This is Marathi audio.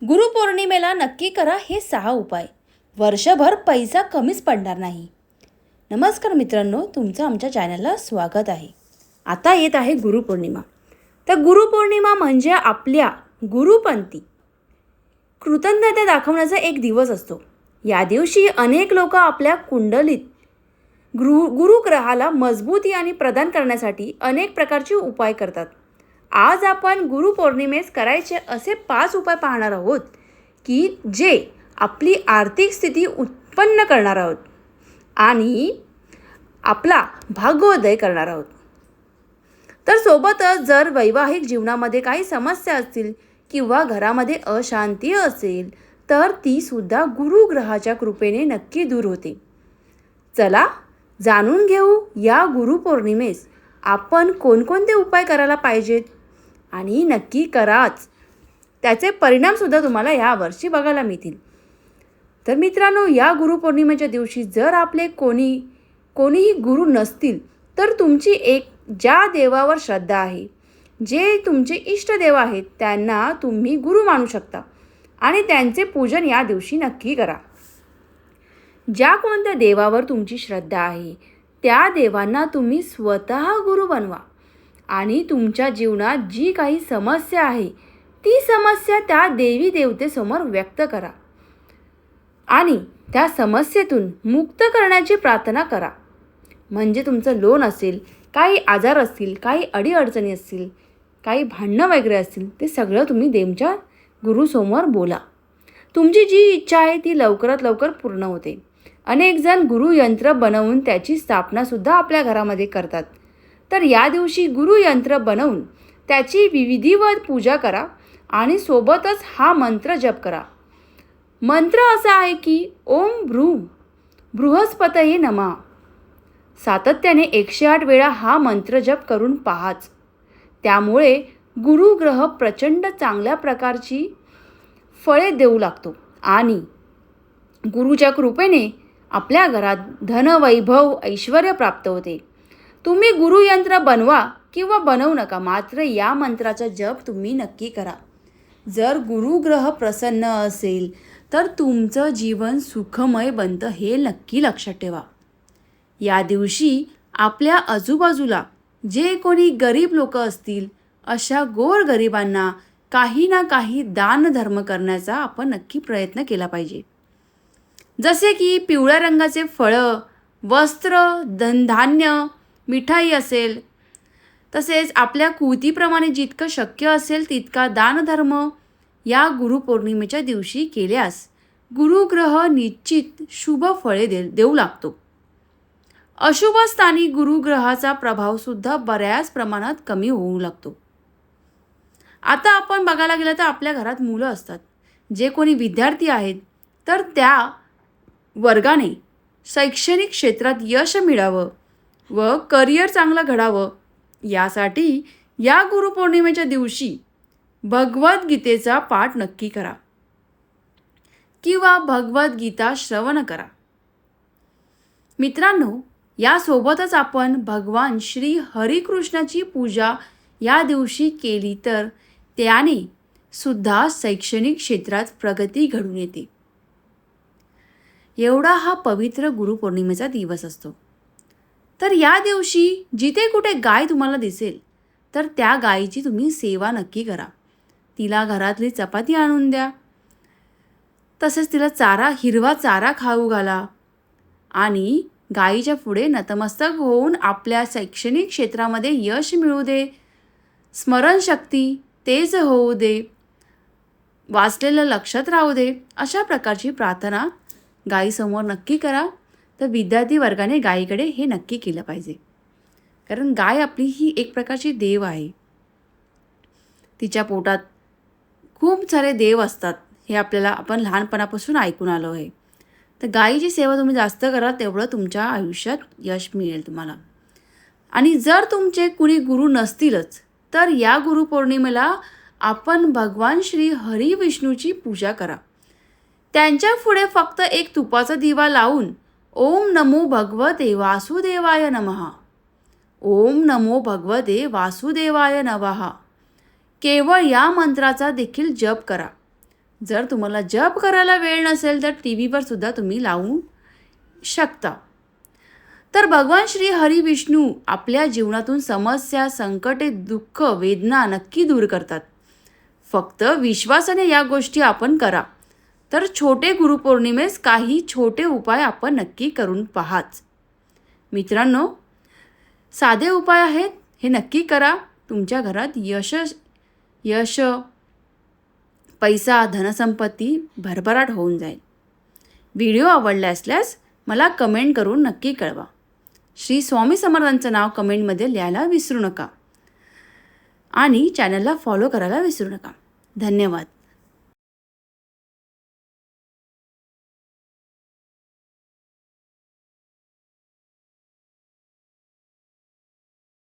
गुरुपौर्णिमेला नक्की करा हे 6 उपाय. वर्षभर पैसा कमीच पडणार नाही. नमस्कार मित्रांनो, तुमचं आमच्या चॅनलला स्वागत आहे. आता येत आहे गुरुपौर्णिमा. तर गुरुपौर्णिमा म्हणजे आपल्या गुरुपंथी कृतज्ञता दाखवण्याचा एक दिवस असतो. या दिवशी अनेक लोक आपल्या कुंडलीत गुरुग्रहाला मजबूती आणि प्रदान करण्यासाठी अनेक प्रकारचे उपाय करतात. आज आपण गुरुपौर्णिमेस करायचे असे 5 उपाय पाहणार आहोत की जे आपली आर्थिक स्थिती उत्पन्न करणार आहोत आणि आपला भाग्योदय करणार आहोत. तर सोबतच जर वैवाहिक जीवनामध्ये काही समस्या असतील किंवा घरामध्ये अशांती असेल तर ती सुद्धा गुरुग्रहाच्या कृपेने नक्की दूर होते. चला जाणून घेऊ या गुरुपौर्णिमेस आपण कोणकोणते उपाय करायला पाहिजेत आणि नक्की कराच. त्याचे परिणामसुद्धा तुम्हाला यावर्षी बघायला मिळतील. तर मित्रांनो, या गुरुपौर्णिमेच्या दिवशी जर आपले कोणीही गुरु नसतील तर तुमची एक ज्या देवावर श्रद्धा आहे, जे तुमचे इष्टदेव आहेत, त्यांना तुम्ही गुरु मानू शकता आणि त्यांचे पूजन या दिवशी नक्की करा. ज्या कोणत्या देवावर तुमची श्रद्धा आहे त्या देवांना तुम्ही स्वतः गुरु बनवा आणि तुमच्या जीवनात जी काही समस्या आहे ती समस्या त्या देवी देवतेसमोर व्यक्त करा आणि त्या समस्येतून मुक्त करण्याची प्रार्थना करा. म्हणजे तुमचं लोन असेल, काही आजार असतील, काही अडीअडचणी असतील, काही भांडणं वगैरे असतील, ते सगळं तुम्ही देवच्या गुरुसमोर बोला. तुमची जी इच्छा आहे ती लवकरात लवकर पूर्ण होते. अनेक जण गुरुयंत्र बनवून त्याची स्थापनासुद्धा आपल्या घरामध्ये करतात. तर या दिवशी गुरुयंत्र बनवून त्याची विधिवत पूजा करा आणि सोबतच हा मंत्र जप करा. मंत्र असा आहे की ओम बृहस्पतये नमः. सातत्याने 108 वेळा हा मंत्र जप करून पाहाच. त्यामुळे गुरुग्रह प्रचंड चांगल्या प्रकारची फळे देऊ लागतो आणि गुरुच्या कृपेने आपल्या घरात धन, वैभव, ऐश्वर्य प्राप्त होते. तुम्ही गुरुयंत्र बनवा किंवा बनवू नका, मात्र या मंत्राचा जप तुम्ही नक्की करा. जर गुरुग्रह प्रसन्न असेल तर तुमचं जीवन सुखमय बनतं, हे नक्की लक्षात ठेवा. या दिवशी आपल्या आजूबाजूला जे कोणी गरीब लोक असतील अशा गोरगरिबांना काही ना काही दानधर्म करण्याचा आपण नक्की प्रयत्न केला पाहिजे. जसे की पिवळ्या रंगाचे फळं, वस्त्र, धनधान्य, मिठाई असेल, तसेच आपल्या कुवतीप्रमाणे जितकं शक्य असेल तितका दानधर्म या गुरुपौर्णिमेच्या दिवशी केल्यास गुरुग्रह निश्चित शुभ फळे देऊ लागतो. अशुभ स्थानी गुरुग्रहाचा प्रभावसुद्धा बऱ्याच प्रमाणात कमी होऊ लागतो. आता आपण बघायला गेलं तर आपल्या घरात मुलं असतात. जे कोणी विद्यार्थी आहेत तर त्या वर्गाने शैक्षणिक क्षेत्रात यश मिळावं व करिअर चांगलं घडावं यासाठी या गुरुपौर्णिमेच्या दिवशी भगवद्गीतेचा पाठ नक्की करा किंवा भगवद्गीता श्रवण करा. मित्रांनो, यासोबतच आपण भगवान श्री हरिकृष्णाची पूजा या दिवशी केली तर त्याने सुद्धा शैक्षणिक क्षेत्रात प्रगती घडून येते. एवढा हा पवित्र गुरुपौर्णिमेचा दिवस असतो. तर या दिवशी जिथे कुठे गाय तुम्हाला दिसेल तर त्या गायीची तुम्ही सेवा नक्की करा. तिला घरातली चपाती आणून द्या, तसेच तिला हिरवा चारा खाऊ घाला आणि गायीच्या पुढे नतमस्तक होऊन आपल्या शैक्षणिक क्षेत्रामध्ये यश मिळू दे, स्मरणशक्ती तेज होऊ दे, वाचलेलं लक्षात राहू दे, अशा प्रकारची प्रार्थना गायीसमोर नक्की करा. तर विद्यार्थी वर्गाने गायीकडे हे नक्की केलं पाहिजे, कारण गाय आपली ही एक प्रकारची देव आहे. तिच्या पोटात खूप सारे देव असतात, हे आपण लहानपणापासून ऐकून आलो आहे. तर गायीची सेवा तुम्ही जास्त करा, तेवढं तुमच्या आयुष्यात यश मिळेल तुम्हाला. आणि जर तुमचे कुणी गुरु नसतीलच तर या गुरुपौर्णिमेला आपण भगवान श्री हरी विष्णूची पूजा करा. त्यांच्या पुढे फक्त एक तुपाचा दिवा लावून ओम नमो भगवते वासुदेवाय नमः, ओम नमो भगवते वासुदेवाय नमः केवळ या मंत्राचा देखील जप करा. जर तुम्हाला जप करायला वेळ नसेल तर टी व्हीवर सुद्धा तुम्ही लावू शकता. तर भगवान श्री हरी विष्णू आपल्या जीवनातून समस्या, संकटे, दुःख, वेदना नक्की दूर करतात. फक्त विश्वासाने या गोष्टी आपण करा. तर छोटे गुरुपौर्णिमेस काही छोटे उपाय आपण नक्की करून पाहाच. मित्रांनो, साधे उपाय आहेत, हे नक्की करा. तुमच्या घरात यश, पैसा, धनसंपत्ती भरभराट होऊन जाईल. व्हिडिओ आवडला असल्यास मला कमेंट करून नक्की कळवा. श्री स्वामी समर्थांचं नाव कमेंटमध्ये लिहायला विसरू नका आणि चॅनलला फॉलो करायला विसरू नका. धन्यवाद.